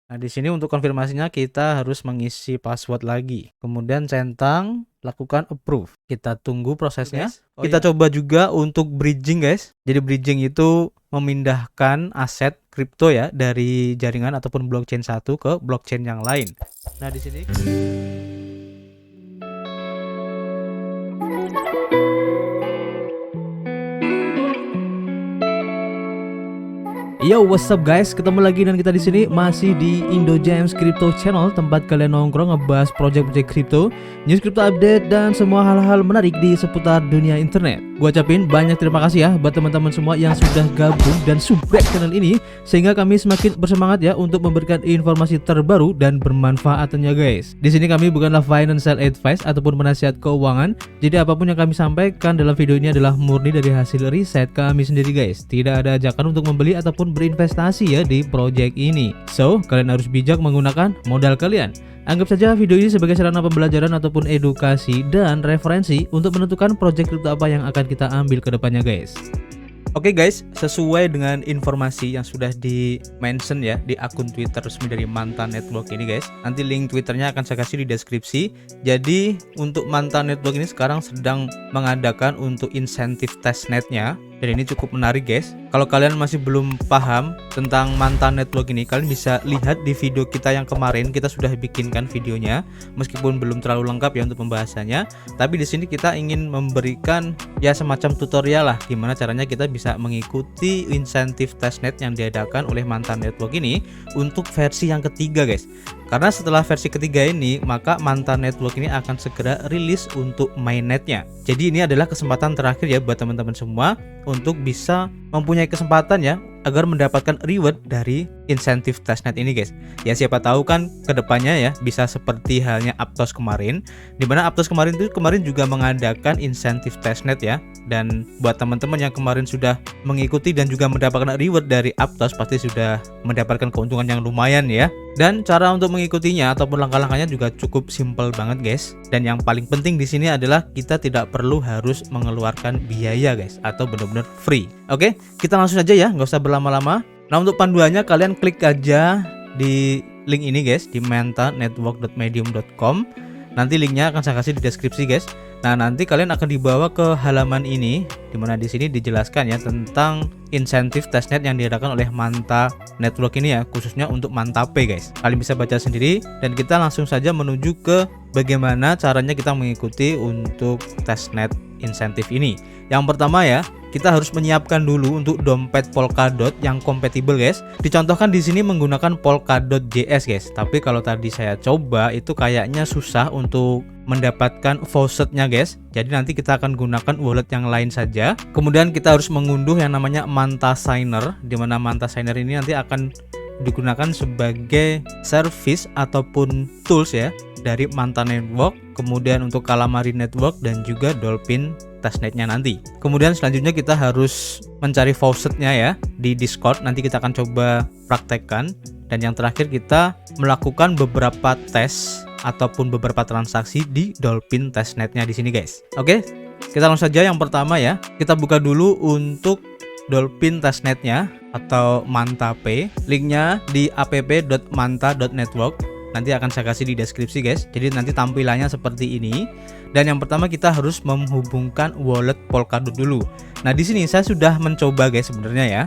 Nah, di sini untuk konfirmasinya kita harus mengisi password lagi. Kemudian centang, lakukan approve. Kita tunggu prosesnya. Kita coba juga untuk bridging, guys. Jadi bridging itu memindahkan aset kripto ya dari jaringan ataupun blockchain satu ke blockchain yang lain. Nah, di sini Yo, what's up guys? Ketemu lagi dan kita di sini masih di Indojams Crypto Channel, tempat kalian nongkrong ngebahas project-project kripto, news crypto update dan semua hal-hal menarik di seputar dunia internet. Gua ucapin banyak terima kasih ya buat teman-teman semua yang sudah gabung dan subscribe channel ini, sehingga kami semakin bersemangat ya untuk memberikan informasi terbaru dan bermanfaat tentunya guys. Di sini kami bukanlah financial advice ataupun penasihat keuangan. Jadi apapun yang kami sampaikan dalam video ini adalah murni dari hasil riset kami sendiri guys. Tidak ada ajakan untuk membeli ataupun berinvestasi ya di project ini. So, kalian harus bijak menggunakan modal kalian. Anggap saja video ini sebagai sarana pembelajaran ataupun edukasi dan referensi untuk menentukan project kripto apa yang akan kita ambil ke depannya guys. Oke guys, sesuai dengan informasi yang sudah di-mention ya di akun Twitter resmi dari Manta Network ini guys. Nanti link Twitternya akan saya kasih di deskripsi. Jadi untuk Manta Network ini sekarang sedang mengadakan untuk insentif testnetnya. Dan ini cukup menarik guys. Kalau kalian masih belum paham tentang Manta Network ini, kalian bisa lihat di video kita yang kemarin. Kita sudah bikinkan videonya, meskipun belum terlalu lengkap ya untuk pembahasannya. Tapi di sini kita ingin memberikan ya semacam tutorial lah gimana caranya kita bisa mengikuti insentif testnet yang diadakan oleh Manta Network ini untuk versi yang ketiga guys. Karena setelah versi ketiga ini, maka Manta Network ini akan segera rilis untuk mainnetnya. Jadi ini adalah kesempatan terakhir ya buat teman-teman semua untuk bisa mempunyai kesempatan ya agar mendapatkan reward dari insentif testnet ini guys. Ya siapa tahu kan kedepannya ya bisa seperti halnya Aptos kemarin, dimana Aptos kemarin juga mengadakan insentif testnet ya. Dan buat teman-teman yang kemarin sudah mengikuti dan juga mendapatkan reward dari Aptos, pasti sudah mendapatkan keuntungan yang lumayan ya. Dan cara untuk mengikutinya ataupun langkah-langkahnya juga cukup simple banget guys. Dan yang paling penting di sini adalah kita tidak perlu harus mengeluarkan biaya guys, atau benar-benar free. Oke, kita langsung aja ya, nggak usah berlama-lama. Nah untuk panduannya kalian klik aja di link ini guys, di mantanetwork.medium.com. Nanti linknya akan saya kasih di deskripsi guys. Nah nanti kalian akan dibawa ke halaman ini, dimana di sini dijelaskan ya tentang insentif testnet yang diadakan oleh Manta Network ini ya, khususnya untuk Manta Pay guys. Kalian bisa baca sendiri dan kita langsung saja menuju ke bagaimana caranya kita mengikuti untuk testnet insentif ini. Yang pertama ya, kita harus menyiapkan dulu untuk dompet Polkadot yang kompatibel guys. Dicontohkan di sini menggunakan Polkadot.js guys. Tapi kalau tadi saya coba itu kayaknya susah untuk mendapatkan faucetnya guys. Jadi nanti kita akan gunakan wallet yang lain saja. Kemudian kita harus mengunduh yang namanya Manta Signer, di mana Manta Signer ini nanti akan digunakan sebagai service ataupun tools ya dari Manta Network, kemudian untuk Calamari Network dan juga Dolphin testnetnya nanti. Kemudian selanjutnya kita harus mencari faucetnya ya di Discord, nanti kita akan coba praktekkan. Dan yang terakhir kita melakukan beberapa tes ataupun beberapa transaksi di Dolphin testnetnya di sini guys. Oke, kita langsung saja yang pertama ya. Kita buka dulu untuk Dolphin testnetnya atau Manta Pay. Linknya di app.manta.network. Nanti akan saya kasih di deskripsi guys. Jadi nanti tampilannya seperti ini. Dan yang pertama kita harus menghubungkan wallet Polkadot dulu. Nah di sini saya sudah mencoba guys sebenarnya ya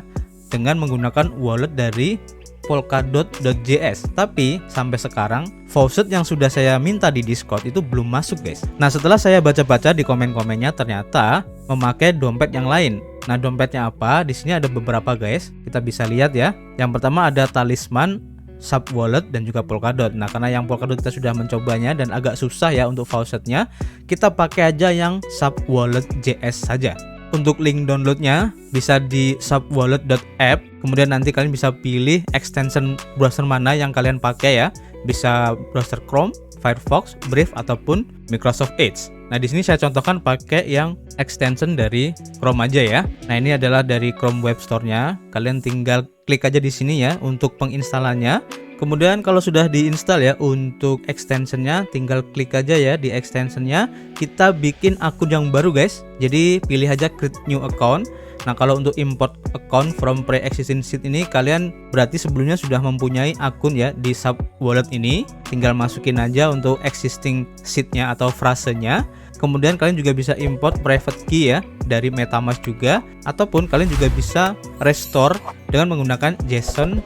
dengan menggunakan wallet dari Polkadot.js. Tapi sampai sekarang faucet yang sudah saya minta di Discord itu belum masuk guys. Nah setelah saya baca-baca di komen-komennya ternyata memakai dompet yang lain. Nah dompetnya apa? Di sini ada beberapa guys. Kita bisa lihat ya. Yang pertama ada Talisman, Sub Wallet dan juga Polkadot. Nah karena yang Polkadot kita sudah mencobanya dan agak susah ya untuk faucetnya, kita pakai aja yang Sub Wallet JS saja. Untuk link downloadnya bisa di subwallet.app. Kemudian nanti kalian bisa pilih extension browser mana yang kalian pakai ya. Bisa browser Chrome, Firefox, Brave ataupun Microsoft Edge. Nah di sini saya contohkan pakai yang extension dari Chrome aja ya. Nah ini adalah dari Chrome Web Store-nya. Kalian tinggal klik aja di sini ya untuk penginstalannya. Kemudian kalau sudah diinstal ya untuk extensionnya, tinggal klik aja ya di extensionnya. Kita bikin akun yang baru guys. Jadi pilih aja create new account. Nah, kalau untuk import account from pre-existing seed ini, kalian berarti sebelumnya sudah mempunyai akun ya di sub wallet ini. Tinggal masukin aja untuk existing seednya atau frasenya. Kemudian kalian juga bisa import private key ya dari MetaMask juga, ataupun kalian juga bisa restore dengan menggunakan JSON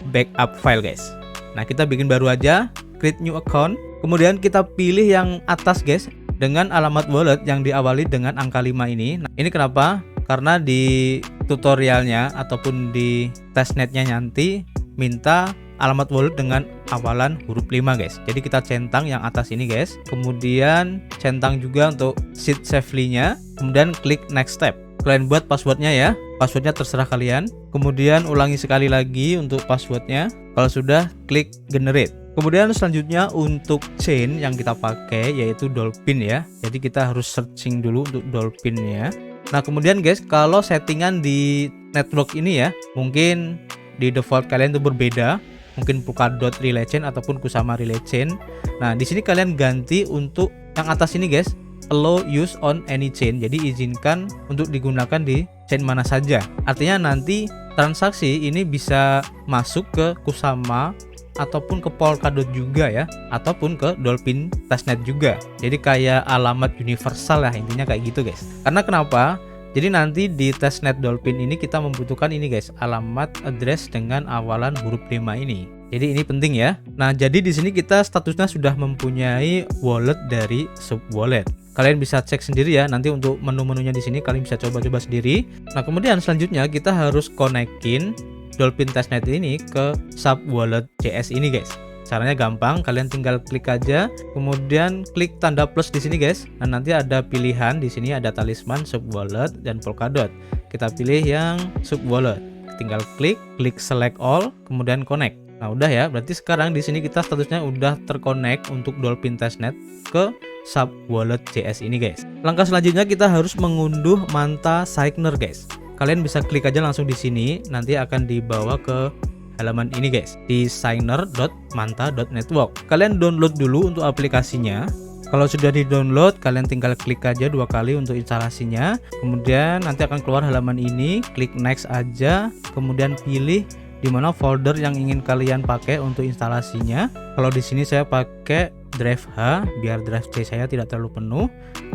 backup file guys. Nah, kita bikin baru aja, create new account. Kemudian kita pilih yang atas guys, dengan alamat wallet yang diawali dengan angka 5 ini. Nah, ini kenapa? Karena di tutorialnya ataupun di testnetnya nanti minta alamat wallet dengan awalan huruf 5 guys. Jadi kita centang yang atas ini guys. Kemudian centang juga untuk seed safely-nya. Kemudian klik next step. Kalian buat passwordnya ya. Passwordnya terserah kalian. Kemudian ulangi sekali lagi untuk passwordnya. Kalau sudah, klik generate. Kemudian selanjutnya untuk chain yang kita pakai yaitu Dolphin ya. Jadi kita harus searching dulu untuk Dolphin ya. Nah, kemudian guys, kalau settingan di network ini ya, mungkin di default kalian itu berbeda, mungkin Polkadot Relay Chain ataupun Kusama Relay Chain. Nah, di sini kalian ganti untuk yang atas ini guys, allow use on any chain. Jadi izinkan untuk digunakan di chain mana saja. Artinya nanti transaksi ini bisa masuk ke Kusama ataupun ke Polkadot juga ya, ataupun ke Dolphin testnet juga. Jadi kayak alamat universal lah intinya kayak gitu guys. Karena kenapa? Jadi nanti di testnet Dolphin ini kita membutuhkan ini guys, alamat address dengan awalan huruf 5 ini. Jadi ini penting ya. Nah, jadi di sini kita statusnya sudah mempunyai wallet dari sub wallet. Kalian bisa cek sendiri ya, nanti untuk menu-menunya di sini kalian bisa coba-coba sendiri. Nah, kemudian selanjutnya kita harus konekin Dolphin testnet ini ke sub wallet CS ini guys. Caranya gampang, kalian tinggal klik aja, kemudian klik tanda plus di sini guys. Nah, nanti ada pilihan di sini, ada talisman, sub wallet dan Polkadot. Kita pilih yang sub wallet. Tinggal klik select all, kemudian connect. Nah, udah ya, berarti sekarang di sini kita statusnya udah terconnect untuk Dolphin testnet ke sub wallet CS ini guys. Langkah selanjutnya kita harus mengunduh Manta Signer guys. Kalian bisa klik aja langsung di sini, nanti akan dibawa ke halaman ini guys, di signer.manta.network. Kalian download dulu untuk aplikasinya. Kalau sudah di-download, kalian tinggal klik aja 2 kali untuk instalasinya. Kemudian nanti akan keluar halaman ini, klik next aja, kemudian pilih di mana folder yang ingin kalian pakai untuk instalasinya. Kalau di sini saya pakai drive H biar drive C saya tidak terlalu penuh.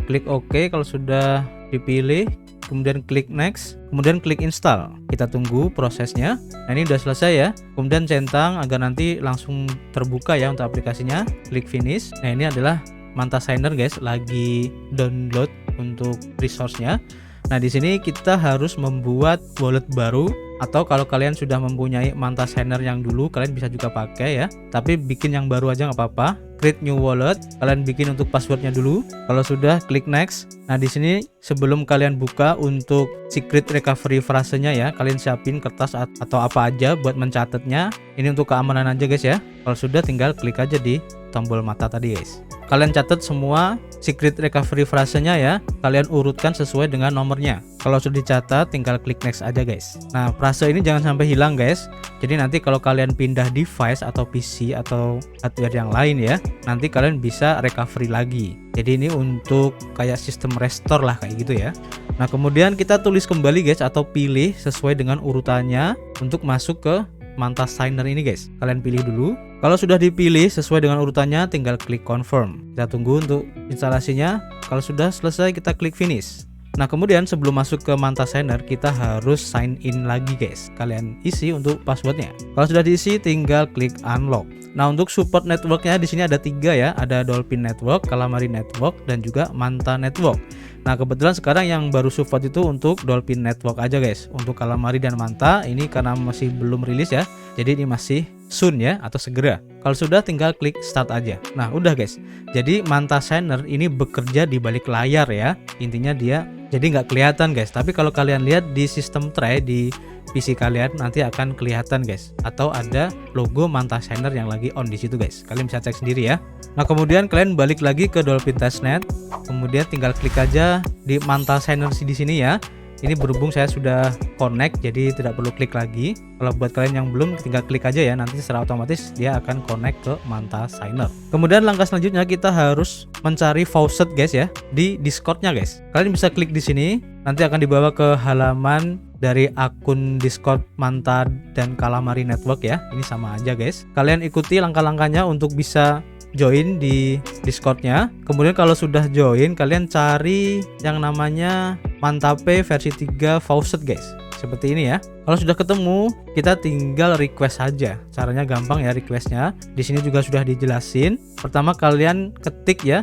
Klik OK kalau sudah dipilih. Kemudian klik next, kemudian klik install. Kita tunggu prosesnya. Nah, ini udah selesai ya. Kemudian centang agar nanti langsung terbuka ya untuk aplikasinya. Klik finish. Nah, ini adalah Manta Signer guys, lagi download untuk resource-nya. Nah, di sini kita harus membuat wallet baru, atau kalau kalian sudah mempunyai Manta Signer yang dulu, kalian bisa juga pakai ya. Tapi bikin yang baru aja nggak apa-apa. Create new wallet, kalian bikin untuk passwordnya dulu. Kalau sudah, klik next. Nah, di sini sebelum kalian buka untuk secret recovery frasenya ya, kalian siapin kertas atau apa aja buat mencatatnya. Ini untuk keamanan aja guys ya. Kalau sudah, tinggal klik aja di tombol mata tadi guys. Kalian catat semua secret recovery frasenya ya. Kalian urutkan sesuai dengan nomornya. Kalau sudah dicatat, tinggal klik next aja guys. Nah, frase ini jangan sampai hilang guys. Jadi nanti kalau kalian pindah device atau PC atau hardware yang lain ya, nanti kalian bisa recovery lagi. Jadi ini untuk kayak sistem restore lah kayak gitu ya. Nah, kemudian kita tulis kembali guys, atau pilih sesuai dengan urutannya untuk masuk ke Manta Signer ini guys. Kalian pilih dulu. Kalau sudah dipilih sesuai dengan urutannya, tinggal klik confirm. Kita tunggu untuk instalasinya. Kalau sudah selesai, kita klik finish. Nah, kemudian sebelum masuk ke Manta Signer, kita harus sign in lagi guys. Kalian isi untuk passwordnya. Kalau sudah diisi, tinggal klik unlock. Nah, untuk support networknya di sini ada 3 ya, ada Dolphin Network, Calamari Network, dan juga Manta Network. Nah, kebetulan sekarang yang baru support itu untuk Dolphin Network aja guys. Untuk Calamari dan Manta ini karena masih belum rilis ya, jadi ini masih soon ya, atau segera. Kalau sudah, tinggal klik start aja. Nah, udah guys. Jadi Manta Signer ini bekerja di balik layar ya. Intinya dia jadi nggak kelihatan guys. Tapi kalau kalian lihat di sistem tray di PC kalian nanti akan kelihatan guys, atau ada logo Manta Signer yang lagi on di situ guys. Kalian bisa cek sendiri ya. Nah, kemudian kalian balik lagi ke Dolphin testnet, kemudian tinggal klik aja di Manta Signer di sini ya. Ini berhubung saya sudah connect, jadi tidak perlu klik lagi. Kalau buat kalian yang belum, tinggal klik aja ya, nanti secara otomatis dia akan connect ke Manta Signer. Kemudian langkah selanjutnya kita harus mencari faucet guys ya, di Discordnya guys. Kalian bisa klik di sini, nanti akan dibawa ke halaman dari akun Discord Manta dan Calamari Network ya. Ini sama aja guys. Kalian ikuti langkah-langkahnya untuk bisa join di Discordnya. Kemudian kalau sudah join, kalian cari yang namanya Mantape versi 3 faucet guys. Seperti ini ya. Kalau sudah ketemu, kita tinggal request saja. Caranya gampang ya requestnya. Di sini juga sudah dijelasin. Pertama kalian ketik ya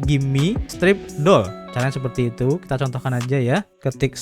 /gimme strip doll. Caranya seperti itu. Kita contohkan aja ya. Ketik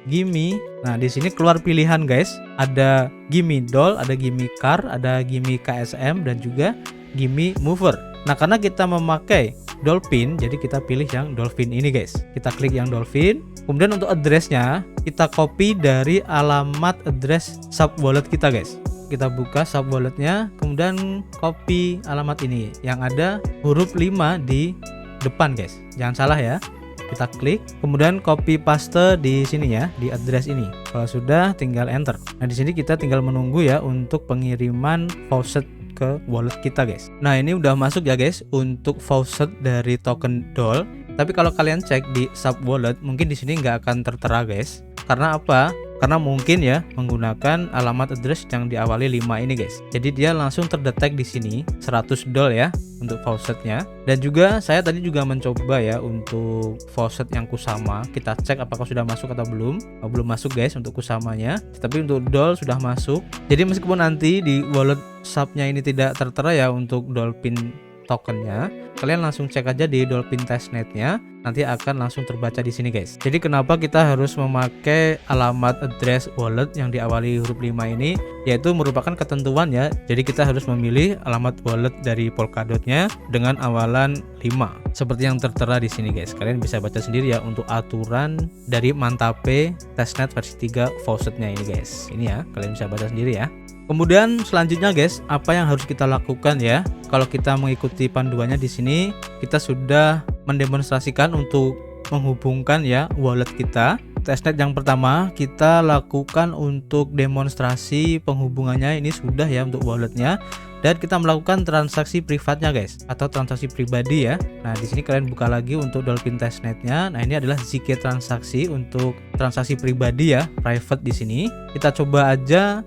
/gimme. Nah, di sini keluar pilihan guys. Ada gimme doll, ada gimme car, ada gimme KSM dan juga gimme mover. Nah, karena kita memakai dolphin, jadi kita pilih yang dolphin ini guys. Kita klik yang dolphin. Kemudian untuk addressnya kita copy dari alamat address sub wallet kita guys. Kita buka sub walletnya, kemudian copy alamat ini yang ada huruf 5 di depan guys. Jangan salah ya. Kita klik, kemudian copy paste di sini ya, di address ini. Kalau sudah, tinggal enter. Nah, di sini kita tinggal menunggu ya untuk pengiriman faucet ke wallet kita guys. Nah, ini udah masuk ya guys untuk faucet dari token doll. Tapi kalau kalian cek di sub wallet, mungkin di sini nggak akan tertera guys. Karena apa? Karena mungkin ya menggunakan alamat address yang diawali 5 ini guys. Jadi dia langsung terdetek di sini 100 doll ya untuk faucetnya. Dan juga saya tadi juga mencoba ya untuk faucet yang Kusama. Kita cek apakah sudah masuk atau belum. Oh, belum masuk guys untuk Kusamanya. Tapi untuk doll sudah masuk. Jadi meskipun nanti di wallet subnya ini tidak tertera ya untuk dolphin tokennya, kalian langsung cek aja di dolphin testnetnya, nanti akan langsung terbaca di sini guys. Jadi kenapa kita harus memakai alamat address wallet yang diawali huruf 5 ini, yaitu merupakan ketentuan ya. Jadi kita harus memilih alamat wallet dari Polkadotnya dengan awalan 5 seperti yang tertera di sini guys. Kalian bisa baca sendiri ya untuk aturan dari Mantape testnet versi 3 faucetnya ini guys. Ini ya, kalian bisa baca sendiri ya. Kemudian selanjutnya guys, apa yang harus kita lakukan ya? Kalau kita mengikuti panduannya di sini, kita sudah mendemonstrasikan untuk menghubungkan ya wallet kita. Testnet yang pertama kita lakukan untuk demonstrasi penghubungannya ini sudah ya untuk walletnya, dan kita melakukan transaksi privatnya guys atau transaksi pribadi ya. Nah, di sini kalian buka lagi untuk dolphin testnetnya. Nah, ini adalah ZK transaksi untuk transaksi pribadi ya, private di sini. Kita coba aja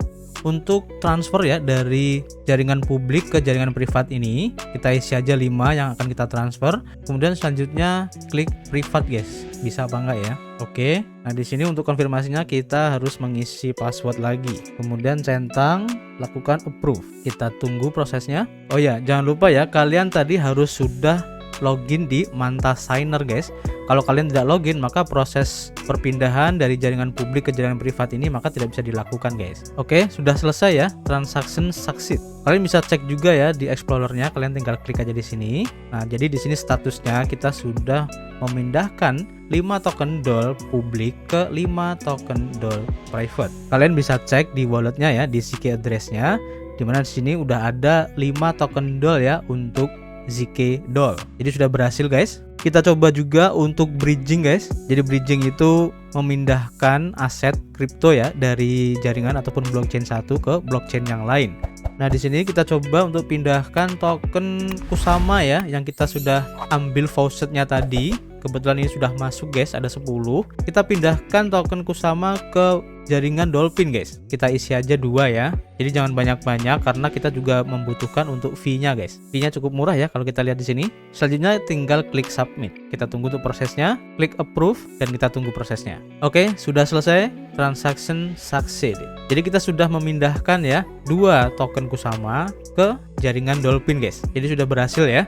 untuk transfer ya dari jaringan publik ke jaringan privat ini. Kita isi aja 5 yang akan kita transfer. Kemudian selanjutnya klik privat guys. Bisa apa enggak ya? Oke. Nah, di sini untuk konfirmasinya kita harus mengisi password lagi. Kemudian centang, lakukan approve. Kita tunggu prosesnya. Oh ya, jangan lupa ya, kalian tadi harus sudah login di Manta Signer guys. Kalau kalian tidak login, maka proses perpindahan dari jaringan publik ke jaringan privat ini maka tidak bisa dilakukan guys. Oke, sudah selesai ya, transaction succeed. Kalian bisa cek juga ya di explorernya, kalian tinggal klik aja di sini. Nah, jadi di sini statusnya kita sudah memindahkan 5 token doll publik ke 5 token doll private. Kalian bisa cek di walletnya ya, di ZK addressnya, dimana di sini udah ada 5 token doll ya untuk ZK doll. Jadi sudah berhasil guys. Kita coba juga untuk bridging guys. Jadi bridging itu memindahkan aset kripto ya dari jaringan ataupun blockchain satu ke blockchain yang lain. Nah, di sini kita coba untuk pindahkan token Kusama ya yang kita sudah ambil faucetnya tadi. Kebetulan ini sudah masuk guys, ada 10. Kita pindahkan token Kusama ke jaringan dolphin guys. Kita isi aja 2 ya. Jadi jangan banyak-banyak karena kita juga membutuhkan untuk fee-nya guys. Fee-nya cukup murah ya kalau kita lihat di sini. Selanjutnya tinggal klik submit. Kita tunggu untuk prosesnya, klik approve dan kita tunggu prosesnya. Oke, sudah selesai. Transaction succeed. Jadi kita sudah memindahkan ya 2 token Kusama ke jaringan dolphin guys. Jadi sudah berhasil ya.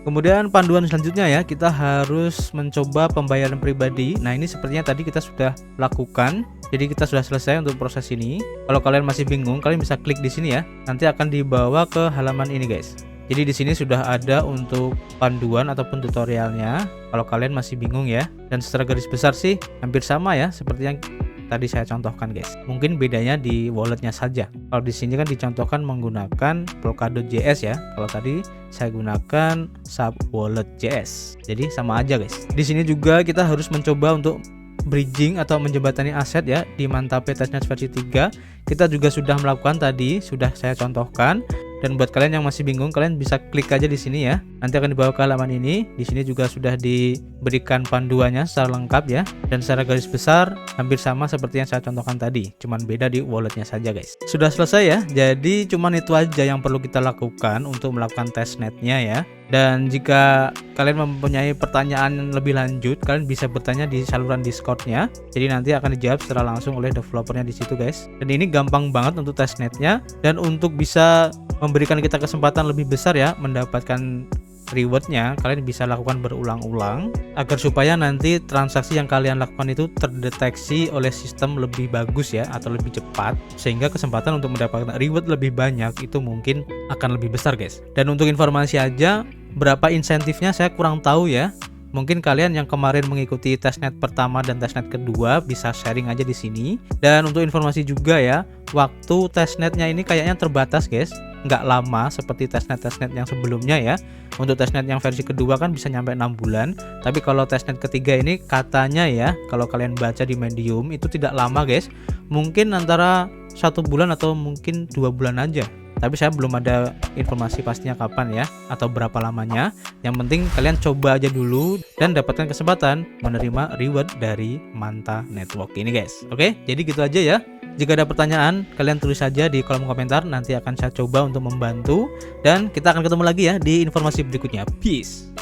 Kemudian panduan selanjutnya ya, kita harus mencoba pembayaran pribadi. Nah, ini sepertinya tadi kita sudah lakukan. Jadi kita sudah selesai untuk proses ini. Kalau kalian masih bingung, kalian bisa klik di sini ya. Nanti akan dibawa ke halaman ini guys. Jadi di sini sudah ada untuk panduan ataupun tutorialnya. Kalau kalian masih bingung ya. Dan secara garis besar sih hampir sama ya seperti yang tadi saya contohkan guys. Mungkin bedanya di walletnya saja. Kalau di sini kan dicontohkan menggunakan Polkadot.js ya. Kalau tadi saya gunakan sub wallet.js. Jadi sama aja guys. Di sini juga kita harus mencoba untuk bridging atau menjembatani aset ya di Manta Pay testnet versi 3 kita juga sudah melakukan tadi, sudah saya contohkan. Dan buat kalian yang masih bingung, kalian bisa klik aja di sini ya. Nanti akan dibawa ke halaman ini. Di sini juga sudah diberikan panduannya secara lengkap ya. Dan secara garis besar hampir sama seperti yang saya contohkan tadi. Cuman beda di walletnya saja guys. Sudah selesai ya. Jadi cuman itu aja yang perlu kita lakukan untuk melakukan testnetnya ya. Dan jika kalian mempunyai pertanyaan lebih lanjut, kalian bisa bertanya di saluran Discord-nya. Jadi nanti akan dijawab secara langsung oleh developernya di situ guys. Dan ini gampang banget untuk testnetnya. Dan untuk bisa memberikan kita kesempatan lebih besar ya mendapatkan rewardnya, kalian bisa lakukan berulang-ulang agar supaya nanti transaksi yang kalian lakukan itu terdeteksi oleh sistem lebih bagus ya, atau lebih cepat, sehingga kesempatan untuk mendapatkan reward lebih banyak itu mungkin akan lebih besar guys. Dan untuk informasi aja, berapa insentifnya saya kurang tahu ya. Mungkin kalian yang kemarin mengikuti testnet pertama dan testnet kedua bisa sharing aja di sini. Dan untuk informasi juga ya, waktu testnetnya ini kayaknya terbatas guys, nggak lama seperti testnet yang sebelumnya ya. Untuk testnet yang versi kedua kan bisa nyampe 6 bulan, tapi kalau testnet ketiga ini katanya ya, kalau kalian baca di Medium itu tidak lama guys, mungkin antara 1 bulan atau mungkin 2 bulan aja. Tapi saya belum ada informasi pastinya kapan ya, atau berapa lamanya. Yang penting kalian coba aja dulu dan dapatkan kesempatan menerima reward dari Manta Network ini guys. Oke, jadi gitu aja ya. Jika ada pertanyaan, kalian tulis saja di kolom komentar. Nanti akan saya coba untuk membantu. Dan kita akan ketemu lagi ya di informasi berikutnya. Peace.